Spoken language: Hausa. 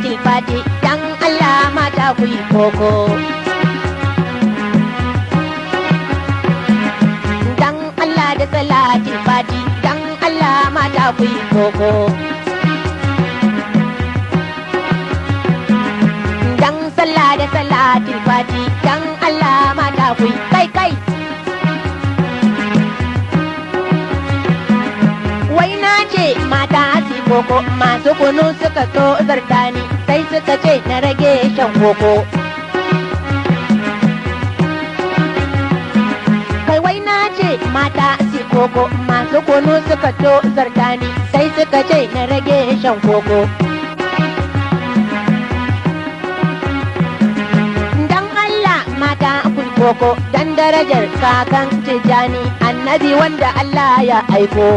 salatil fati dan Allah mata ku yi koko dan Allah da salatil fati dan Allah mata ku yi koko dan sallah da salatil fati dan Allah mata ku yi kai wai na ce mata si koko masu kunu suka so zartani sai suka ce na rage shan koko kai wai na ce mata si koko masu kunu suka so zartani sai suka ce na rage shan koko dan Allah mata kun koko dan darajar kakan Tijjani annabi wanda Allah ya aiko